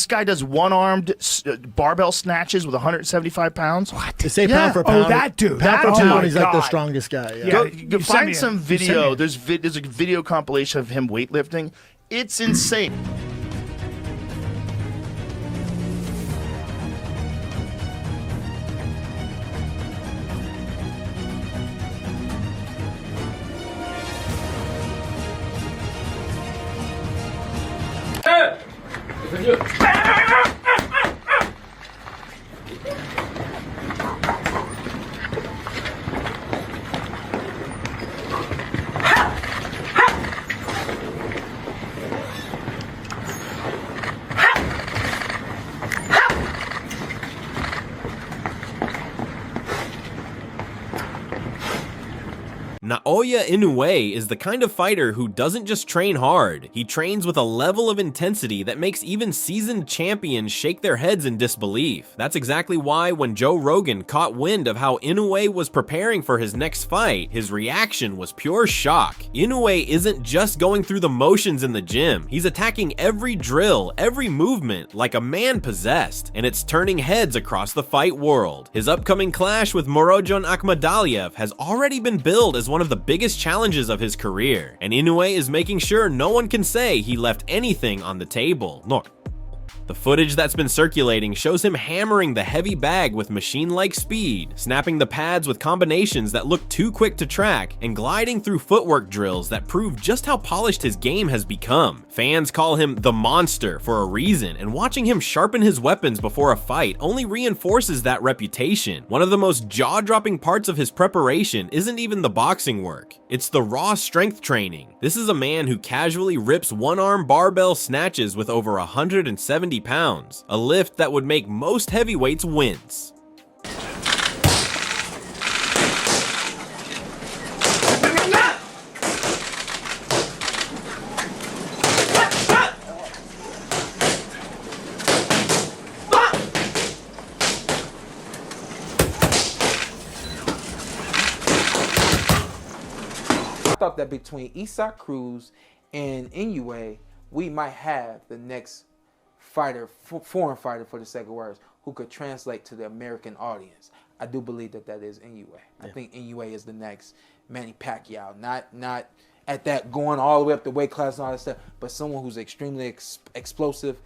This guy does one-armed barbell snatches with 175 pounds. What? They say pound for pound. Oh, that dude. Pound That, for oh pound, my he's like the God. strongest guy. Yeah. Go you sent find me some you sent video. me There's a video compilation of him weightlifting. It's insane. Naoya Inoue is the kind of fighter who doesn't just train hard, he trains with a level of intensity that makes even seasoned champions shake their heads in disbelief. That's exactly why when Joe Rogan caught wind of how Inoue was preparing for his next fight, his reaction was pure shock. Inoue isn't just going through the motions in the gym, he's attacking every drill, every movement like a man possessed, and it's turning heads across the fight world. His upcoming clash with Murodjon Akhmadaliev has already been billed as one of the biggest challenges of his career, and Inui is making sure no one can say he left anything on the table. No. The footage that's been circulating shows him hammering the heavy bag with machine-like speed, snapping the pads with combinations that look too quick to track, and gliding through footwork drills that prove just how polished his game has become. Fans call him the monster for a reason, and watching him sharpen his weapons before a fight only reinforces that reputation. One of the most jaw-dropping parts of his preparation isn't even the boxing work, it's the raw strength training. This is a man who casually rips one-arm barbell snatches with over 170 pounds, a lift that would make most heavyweights wince. I thought that between Isaac Cruz and Inui, we might have the next fighter, foreign fighter for the sake of words, who could translate to the American audience. I do believe that that is Inui. I think Inui is the next Manny Pacquiao. Not at that going all the way up the weight class and all that stuff, but someone who's extremely explosive,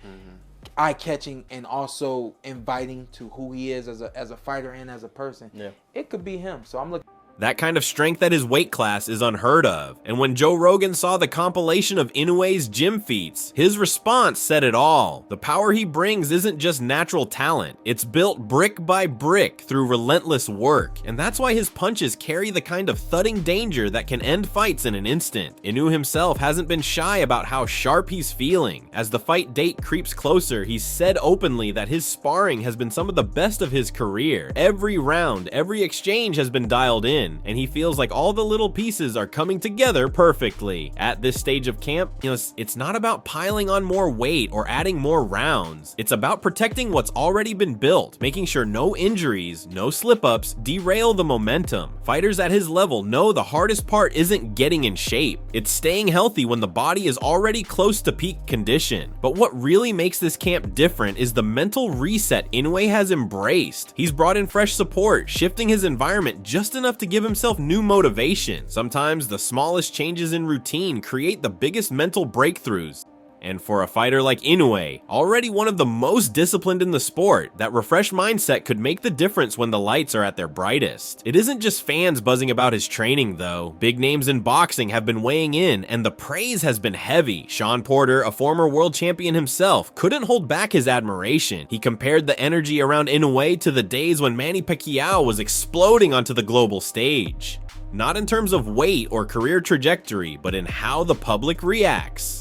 eye-catching, and also inviting to who he is as a fighter and as a person. Yeah. It could be him. So I'm looking. That kind of strength at his weight class is unheard of, and when Joe Rogan saw the compilation of Inoue's gym feats, his response said it all. The power he brings isn't just natural talent, it's built brick by brick through relentless work, and that's why his punches carry the kind of thudding danger that can end fights in an instant. Inoue himself hasn't been shy about how sharp he's feeling. As the fight date creeps closer, he's said openly that his sparring has been some of the best of his career. Every round, every exchange has been dialed in, and he feels like all the little pieces are coming together perfectly. At this stage of camp, it's not about piling on more weight or adding more rounds. It's about protecting what's already been built, making sure no injuries, no slip-ups derail the momentum. Fighters at his level know the hardest part isn't getting in shape. It's staying healthy when the body is already close to peak condition. But what really makes this camp different is the mental reset Inoue has embraced. He's brought in fresh support, shifting his environment just enough to give himself new motivation. Sometimes the smallest changes in routine create the biggest mental breakthroughs. And for a fighter like Inoue, already one of the most disciplined in the sport, that refreshed mindset could make the difference when the lights are at their brightest. It isn't just fans buzzing about his training though. Big names in boxing have been weighing in, and the praise has been heavy. Sean Porter, a former world champion himself, couldn't hold back his admiration. He compared the energy around Inoue to the days when Manny Pacquiao was exploding onto the global stage. Not in terms of weight or career trajectory, but in how the public reacts.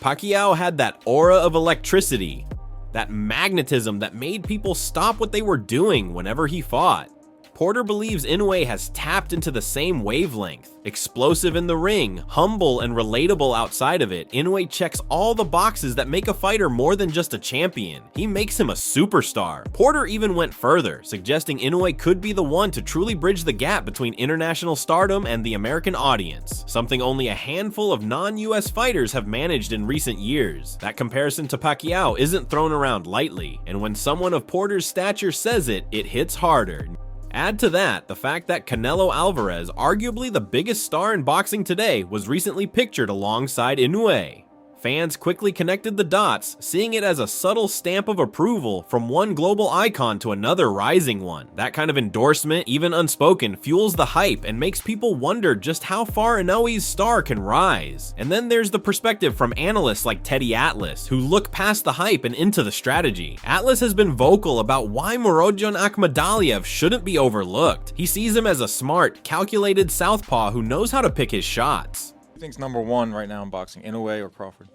Pacquiao had that aura of electricity, that magnetism that made people stop what they were doing whenever he fought. Porter believes Inoue has tapped into the same wavelength. Explosive in the ring, humble and relatable outside of it, Inoue checks all the boxes that make a fighter more than just a champion. He makes him a superstar. Porter even went further, suggesting Inoue could be the one to truly bridge the gap between international stardom and the American audience, something only a handful of non-US fighters have managed in recent years. That comparison to Pacquiao isn't thrown around lightly, and when someone of Porter's stature says it, it hits harder. Add to that the fact that Canelo Alvarez, arguably the biggest star in boxing today, was recently pictured alongside Inoue. Fans quickly connected the dots, seeing it as a subtle stamp of approval from one global icon to another rising one. That kind of endorsement, even unspoken, fuels the hype and makes people wonder just how far Inoue's star can rise. And then there's the perspective from analysts like Teddy Atlas, who look past the hype and into the strategy. Atlas has been vocal about why Murodjon Akhmadaliev shouldn't be overlooked. He sees him as a smart, calculated southpaw who knows how to pick his shots. Who think's number one right now in boxing, Inoue or Crawford?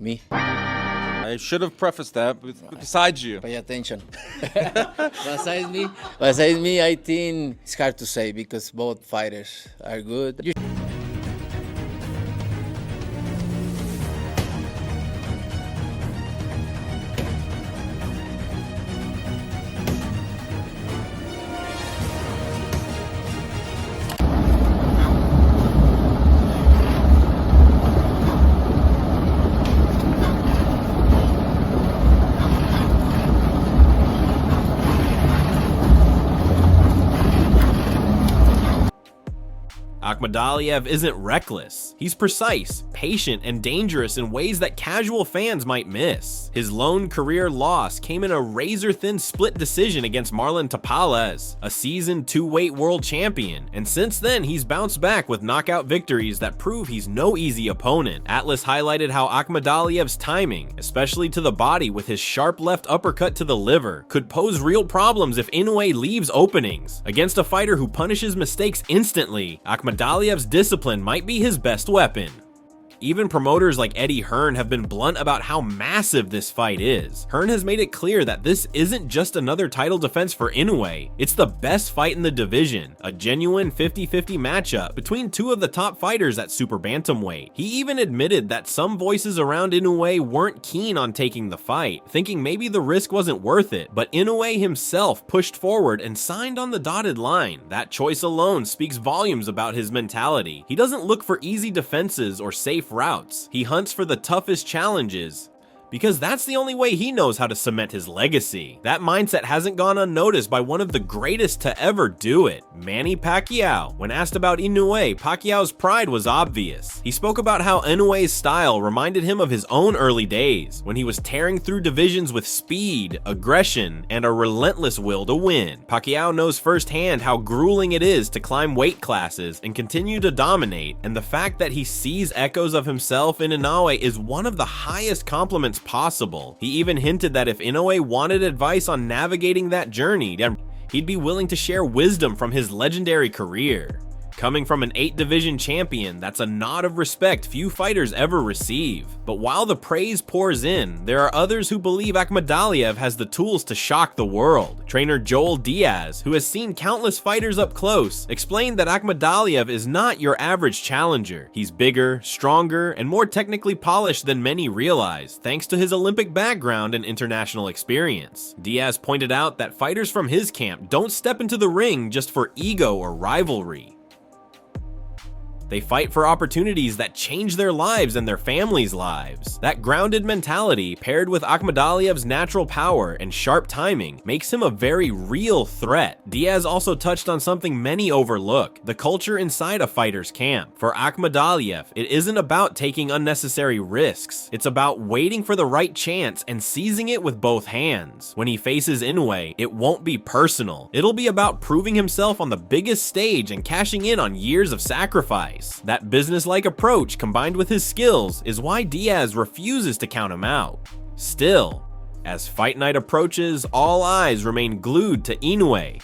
Me. I should have prefaced that, but besides you. Pay attention. Besides me, I think it's hard to say because both fighters are good. Akhmadaliev isn't reckless. He's precise, patient, and dangerous in ways that casual fans might miss. His lone career loss came in a razor-thin split decision against Marlon Tapales, a seasoned two-weight world champion, and since then he's bounced back with knockout victories that prove he's no easy opponent. Atlas highlighted how Akhmadaliev's timing, especially to the body with his sharp left uppercut to the liver, could pose real problems if Inoue leaves openings. Against a fighter who punishes mistakes instantly, Akhmadaliev's discipline might be his best weapon. Even promoters like Eddie Hearn have been blunt about how massive this fight is. Hearn has made it clear that this isn't just another title defense for Inoue, it's the best fight in the division, a genuine 50-50 matchup between two of the top fighters at super bantamweight. He even admitted that some voices around Inoue weren't keen on taking the fight, thinking maybe the risk wasn't worth it, but Inoue himself pushed forward and signed on the dotted line. That choice alone speaks volumes about his mentality. He doesn't look for easy defenses or safe routes. He hunts for the toughest challenges because that's the only way he knows how to cement his legacy. That mindset hasn't gone unnoticed by one of the greatest to ever do it, Manny Pacquiao. When asked about Inoue, Pacquiao's pride was obvious. He spoke about how Inoue's style reminded him of his own early days, when he was tearing through divisions with speed, aggression, and a relentless will to win. Pacquiao knows firsthand how grueling it is to climb weight classes and continue to dominate, and the fact that he sees echoes of himself in Inoue is one of the highest compliments possible. He even hinted that if Inoue wanted advice on navigating that journey, then he'd be willing to share wisdom from his legendary career. Coming from an 8-division champion, that's a nod of respect few fighters ever receive. But while the praise pours in, there are others who believe Akhmadaliev has the tools to shock the world. Trainer Joel Diaz, who has seen countless fighters up close, explained that Akhmadaliev is not your average challenger. He's bigger, stronger, and more technically polished than many realize, thanks to his Olympic background and international experience. Diaz pointed out that fighters from his camp don't step into the ring just for ego or rivalry. They fight for opportunities that change their lives and their families' lives. That grounded mentality, paired with Akhmadaliev's natural power and sharp timing, makes him a very real threat. Diaz also touched on something many overlook, the culture inside a fighter's camp. For Akhmadaliev, it isn't about taking unnecessary risks. It's about waiting for the right chance and seizing it with both hands. When he faces Inoue, it won't be personal. It'll be about proving himself on the biggest stage and cashing in on years of sacrifice. That business-like approach combined with his skills is why Diaz refuses to count him out. Still, as fight night approaches, all eyes remain glued to Inoue.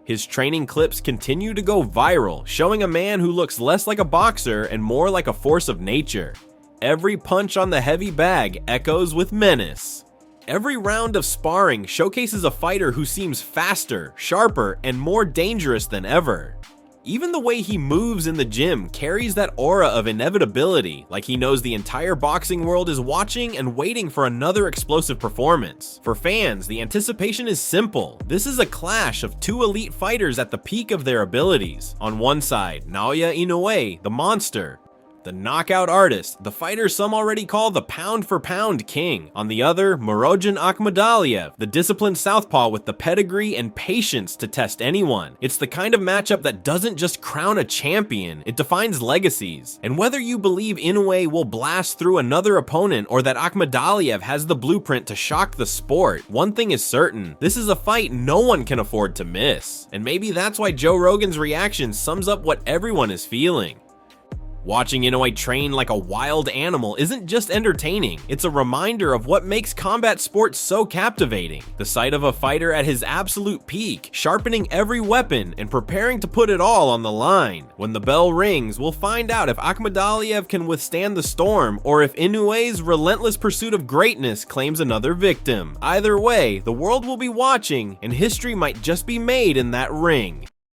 His training clips continue to go viral, showing a man who looks less like a boxer and more like a force of nature. Every punch on the heavy bag echoes with menace. Every round of sparring showcases a fighter who seems faster, sharper, and more dangerous than ever. Even the way he moves in the gym carries that aura of inevitability, like he knows the entire boxing world is watching and waiting for another explosive performance. For fans, the anticipation is simple. This is a clash of two elite fighters at the peak of their abilities. On one side, Naoya Inoue, the monster, the knockout artist, the fighter some already call the pound-for-pound king. On the other, Murodjan Akhmadaliev, the disciplined southpaw with the pedigree and patience to test anyone. It's the kind of matchup that doesn't just crown a champion, it defines legacies. And whether you believe Inoue will blast through another opponent or that Akhmadaliev has the blueprint to shock the sport, one thing is certain, this is a fight no one can afford to miss. And maybe that's why Joe Rogan's reaction sums up what everyone is feeling. Watching Inoue train like a wild animal isn't just entertaining, it's a reminder of what makes combat sports so captivating. The sight of a fighter at his absolute peak, sharpening every weapon and preparing to put it all on the line. When the bell rings, we'll find out if Akhmadaliev can withstand the storm or if Inoue's relentless pursuit of greatness claims another victim. Either way, the world will be watching and history might just be made in that ring.